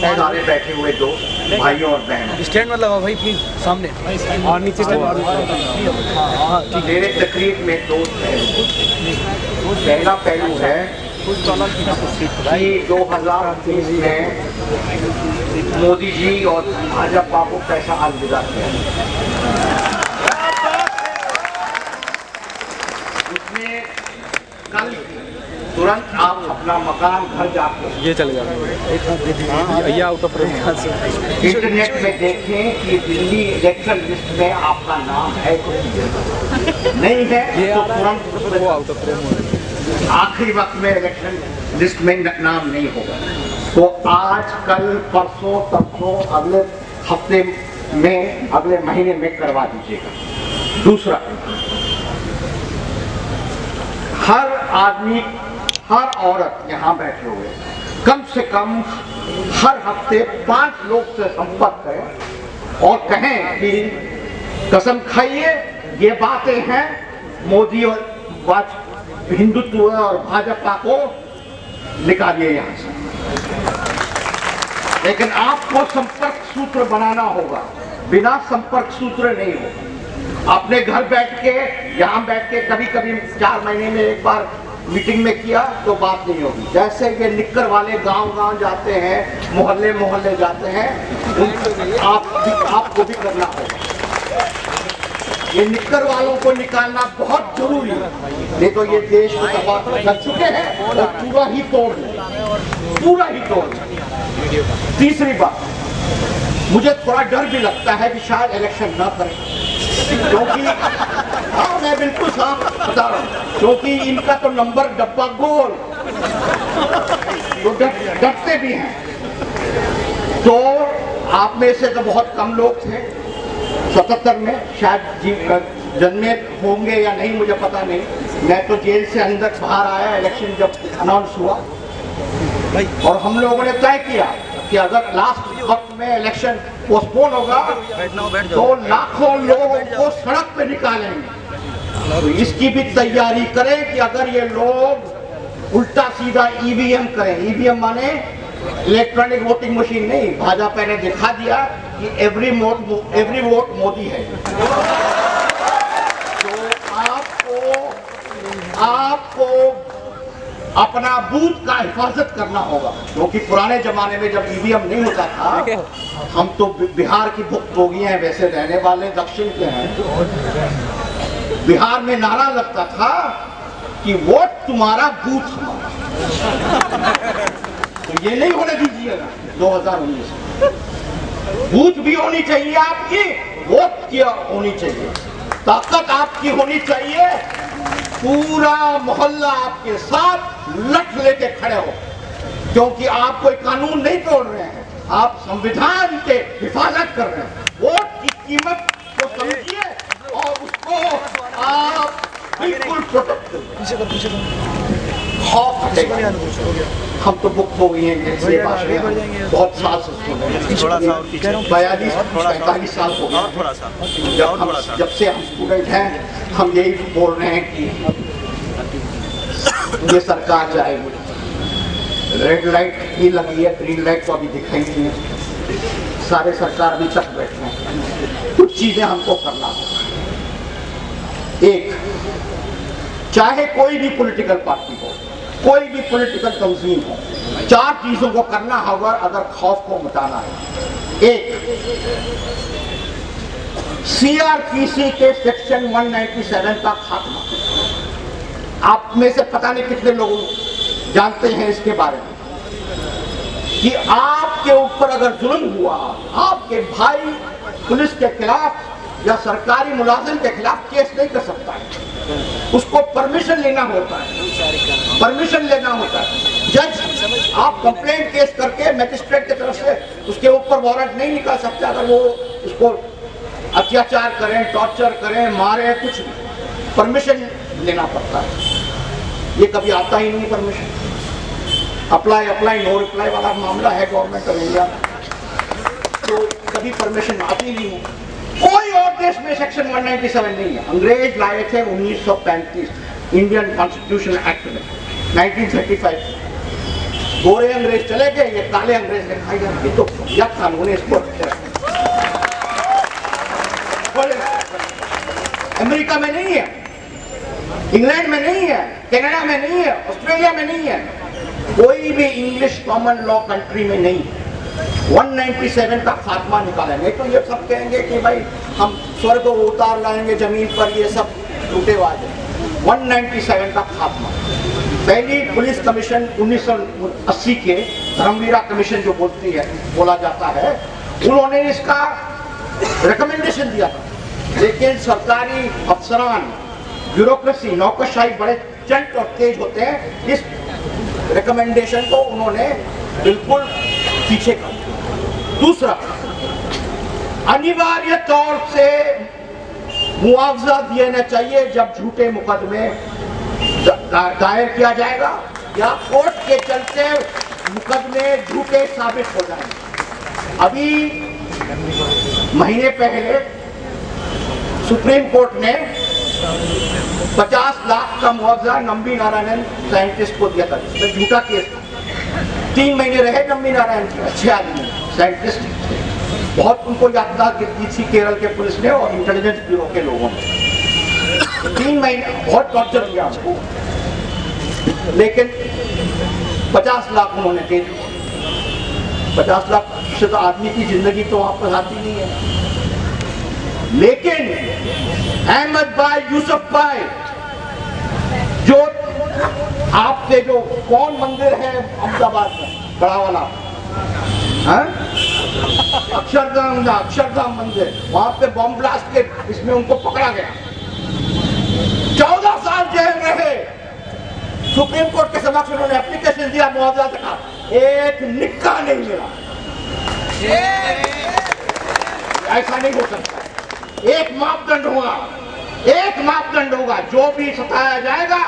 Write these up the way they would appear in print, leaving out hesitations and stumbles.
सारे बैठे हुए दो भाइयों और बहनों, स्टैंड में लगाओ भाई प्लीज, सामने और नीचे मेरे तकरीर में दो पहलू। पहला पहलू है कि 2019 में मोदी जी और भाजपा को कैसा अलविदा किया। उसमें कल तुरंत आप अपना मकान घर जाकर ये चल गया आउट ऑफ इंटरनेट में देखें कि दिल्ली इलेक्शन लिस्ट में आपका नाम है नहीं है तो तुरंत वो आउट ऑफ आखिरी वक्त में इलेक्शन लिस्ट में नाम नहीं होगा। तो आज कल परसों तरसों अगले हफ्ते में अगले महीने में करवा दीजिएगा। दूसरा, हर आदमी हर औरत यहाँ बैठे हुए कम से कम हर हफ्ते 5 लोग से संपर्क करें और कहें कि कसम खाइए ये बातें हैं मोदी और हिंदुत्व और भाजपा को निकालिए यहाँ से। लेकिन आपको संपर्क सूत्र बनाना होगा, बिना संपर्क सूत्र नहीं होगा। अपने घर बैठ के यहाँ बैठ के कभी कभी 4 महीने में एक बार मीटिंग में किया तो बात नहीं होगी। जैसे ये निक्कर वाले गांव जाते हैं, मोहल्ले मोहल्ले जाते हैं, आपको भी करना होगा। ये निक्कर वालों को निकालना बहुत जरूरी है, नहीं तो ये देश को तबाह कर चुके हैं और पूरा ही तोड़ दें। तीसरी बात, मुझे थोड़ा डर भी लगता है कि शायद इलेक्शन ना करें, क्योंकि हाँ मैं बिल्कुल साफ बता रहा हूँ, क्योंकि इनका तो नंबर डब्बा गोल, तो डरते भी हैं। तो आप में से तो बहुत कम लोग थे 77 में, शायद जन्मे होंगे या नहीं मुझे पता नहीं। मैं तो जेल से अंदर बाहर आया इलेक्शन जब अनाउंस हुआ, और हम लोगों ने तय किया कि अगर लास्ट वक्त में इलेक्शन पोस्टपोन होगा तो लाखों लोगों को सड़क पे निकालेंगे। तो इसकी भी तैयारी करें कि अगर ये लोग उल्टा सीधा ईवीएम करें, ईवीएम माने इलेक्ट्रॉनिक वोटिंग मशीन नहीं, भाजपा ने दिखा दिया कि एवरी वोट मोदी है। तो आपको अपना बूथ का हिफाजत करना होगा, क्योंकि पुराने जमाने में जब ईवीएम नहीं होता था, हम तो बिहार की भुक्तभोगी हैं, वैसे रहने वाले दक्षिण के हैं। बिहार में नारा लगता था कि वोट तुम्हारा बूथ हमारा। तो ये नहीं होने दीजिएगा 2019 में। बूथ भी होनी चाहिए आपकी, वोट की होनी चाहिए, ताकत आपकी होनी चाहिए, पूरा मोहल्ला आपके साथ लठ लेके खड़े हो, क्योंकि आप कोई कानून नहीं तोड़ रहे हैं, आप संविधान के हिफाजत कर रहे हैं। वोट की कीमत को समझिए और उसको आप बिल्कुल प्रोटेक्ट करिए। हम तो बुक हो गई हैं बहुत साल से, 42-45 साल हो गए जब से हम स्टूडेंट हैं। हम यही बोल रहे हैं कि ये सरकार जाएगी। रेड लाइट ही लगी है, ग्रीन लाइट तो अभी दिखाई नहीं है। सारे सरकार अभी तक बैठे हैं। कुछ चीजें हमको करना होगा। एक, चाहे कोई भी पॉलिटिकल पार्टी हो, कोई भी पॉलिटिकल तंजीम हो, 4 चीजों को करना होगा अगर खौफ को मिटाना है। एक, सीआरपीसी के सेक्शन 197 का खात्मा। आप में से पता नहीं कितने लोग जानते हैं इसके बारे में कि आपके ऊपर अगर जुल्म हुआ, आपके भाई पुलिस के खिलाफ या सरकारी मुलाजिम के खिलाफ केस नहीं कर सकता है, उसको परमिशन लेना होता है, जज आप कंप्लेंट केस करके मैजिस्ट्रेट की तरफ से उसके ऊपर वारंट नहीं निकाल सकते अगर वो उसको अत्याचार करें, टॉर्चर करें, मारे, कुछ परमिशन लेना पड़ता है। ये कभी आता ही नहीं परमिशन। अप्लाई नो रिप्लाई वाला मामला है गवर्नमेंट ऑफ इंडिया में, तो कभी परमिशन आती नहीं है। कोई और देश में सेक्शन 197 नहीं है। अंग्रेज लाए थे 1935 इंडियन कॉन्स्टिट्यूशन एक्ट में, 1935 गोरे अंग्रेज चले गए, ये काले अंग्रेज ने खाई जा, ये तो यह कानून है, इसको अमेरिका में नहीं है, इंग्लैंड में नहीं है, कनाडा में नहीं है, ऑस्ट्रेलिया में नहीं है, कोई भी इंग्लिश कॉमन लॉ कंट्री में नहीं है। 197 का खात्मा निकालेंगे तो ये सब कहेंगे कि भाई हम स्वर्ग को उतार लाएंगे जमीन पर, ये सब झूठे वादे। 197 का खात्मा। पहली पुलिस कमीशन 1980 के धर्मवीरा कमीशन जो बोला जाता है, उन्होंने इसका रिकमेंडेशन दिया था, लेकिन सरकारी अफसरान, ब्यूरोक्रेसी, नौकरशाही बड़े चंट और तेज होते हैं, इस रिकमेंडेशन को उन्होंने बिल्कुल पीछे कर दिया। दूसरा, अनिवार्य तौर से मुआवजा देना चाहिए जब झूठे मुकदमे दायर किया जाएगा या कोर्ट के चलते मुकदमे झूठे साबित हो जाएंगे। अभी महीने पहले सुप्रीम कोर्ट ने 50 लाख का मुआवजा नंबी नारायणन साइंटिस्ट को दिया था, जिसमें झूठा केस था। 3 महीने रहे नंबी नारायण के, अच्छे आदमी साइंटिस्ट, बहुत उनको यातना दी थी केरल के पुलिस ने और इंटेलिजेंस ब्यूरो के लोगों ने। 3 महीने बहुत टॉर्चर किया हमको, लेकिन 50 लाख उन्होंने दे दिया। 50 लाख से तो आदमी की जिंदगी तो वापस आती नहीं है। लेकिन अहमद भाई, यूसुफ भाई, जो आपके जो कौन मंदिर है अहमदाबाद में बड़ा वाला, अक्षरधाम मंदिर, वहां पे बॉम्ब ब्लास्ट के इसमें उनको पकड़ा गया, 14 साल जेल रहे। सुप्रीम कोर्ट के समक्ष उन्होंने एप्लीकेशन दिया मुआवजा का, एक निक्का नहीं मिला। ऐसा नहीं हो सकता। एक मापदंड होगा, एक मापदंड होगा, जो भी सताया जाएगा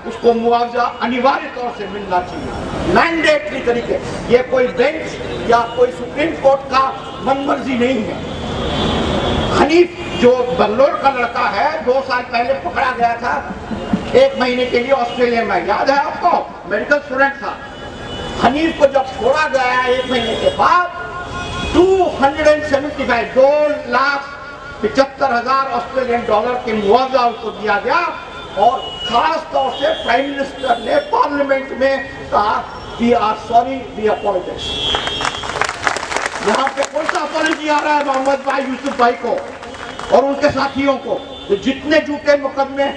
उसको मुआवजा अनिवार्य तौर से मिलना चाहिए, मैंडेटरी तरीके। ये कोई बेंच या कोई सुप्रीम कोर्ट का मनमर्जी नहीं है। हनीफ जो बंगलोर का लड़का है, 2 साल पहले पकड़ा गया था 1 महीने के लिए ऑस्ट्रेलिया में, याद है आपको? मेडिकल स्टूडेंट था। हनीफ को जब छोड़ा गया 1 महीने के बाद, 275 $2,75,000 ऑस्ट्रेलियन डॉलर के मुआवजा उसको दिया गया। और खास तौर से प्राइम मिनिस्टर ने पार्लियामेंट में कहा, we are sorry, we apologise. यहाँ पे कौन सा अपॉलॉजी आ रहा है मोहम्मद भाई, यूसुफ भाई को और उनके साथियों को? तो जितने झूठे मुकदमे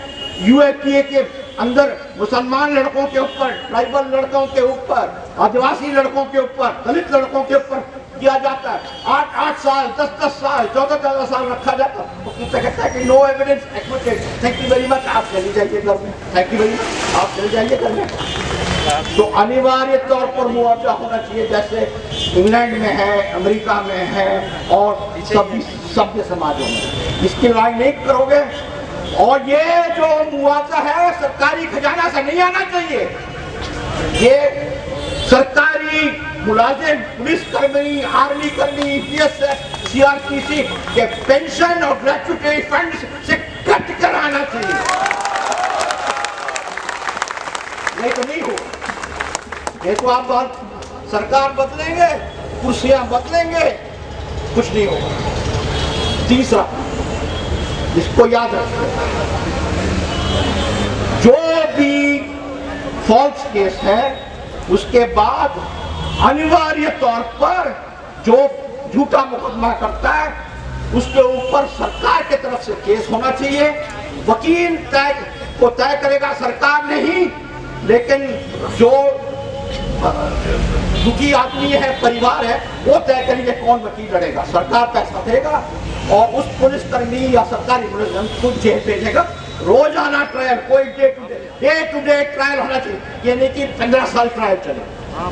यूएपीए के अंदर मुसलमान लड़कों के ऊपर, ट्राइबल लड़कों के ऊपर, आदिवासी लड़कों के ऊपर, दलित लड़कों के ऊपर किया जाता है, 8-8 साल, 10-10 साल, 14-14 साल रखा जाता है, कहता है कि no evidence acquitted, thank you very much, आप चले जाइए घर में, थैंक यू वेरी मच, आप चले जाइए घर में। तो अनिवार्य तौर पर मुआवजा होना चाहिए, जैसे इंग्लैंड में है, अमेरिका में है और सभी सभ्य समाजों में। इसकी लड़ाई नहीं करोगे, और ये जो मुआवजा है सरकारी खजाना से नहीं आना चाहिए। ये सरकारी मुलाजिम, पुलिस कर्मी, आर्मी कर्मी, बीएसएफ, सीआरपीसी के पेंशन और ग्रेच्युटी फंड से कट कर आना चाहिए, नहीं तो नहीं हो। ये तो आप सरकार बदलेंगे, कुर्सियां बदलेंगे, कुछ नहीं होगा। तीसरा, इसको याद रखिए, जो भी फॉल्स केस है उसके बाद अनिवार्य तौर पर जो झूठा मुकदमा करता है उसके ऊपर सरकार की तरफ से केस होना चाहिए। वकील तय करेगा, सरकार नहीं, लेकिन जो दुखी आदमी है, परिवार है, वो तय करेंगे कौन वकील लड़ेगा। सरकार पैसा देगा और उस पुलिसकर्मी या सरकारी मुलाजिम को जेल भेजेगा। रोजाना ट्रायल, कोई डे टू डे ट्रायल होना चाहिए, ये नहीं कि 15 साल ट्रायल चले।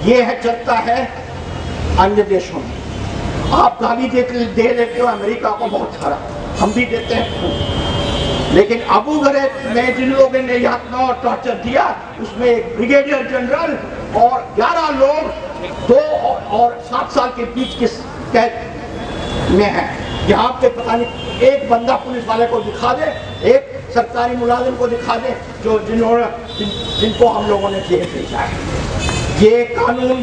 ये है चलता है अन्य देशों में। आप गाली दे लेते हो अमेरिका को बहुत सारा, हम भी देते हैं, लेकिन अबू गरीब में जिन लोगों ने यातना और टॉर्चर दिया, उसमें एक ब्रिगेडियर जनरल और 11 लोग 2 और 7 साल के बीच के कैद में है। यहाँ पे पता नहीं एक बंदा पुलिस वाले को दिखा दे, एक सरकारी मुलाजिम को दिखा दें जो जिनको हम लोगों ने जेल भेजा है। ये कानून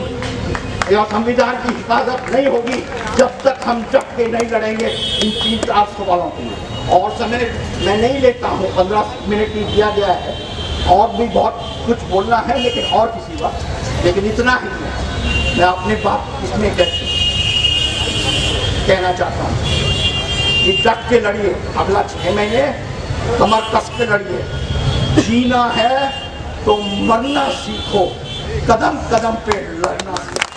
या संविधान की हिफाजत नहीं होगी जब तक हम जब के नहीं लड़ेंगे इन 3-4 सवालों के लिए। और समय मैं नहीं लेता हूँ, 15 मिनट ही दिया गया है, और भी बहुत कुछ बोलना है लेकिन और किसी वक्त, लेकिन इतना ही मैं अपने बात इसमें कहना चाहता हूँ कि डट के लड़िए, अगला 6 महीने कमर कस के लड़िए। जीना है तो मरना सीखो, कदम कदम पे लड़ना सीखो।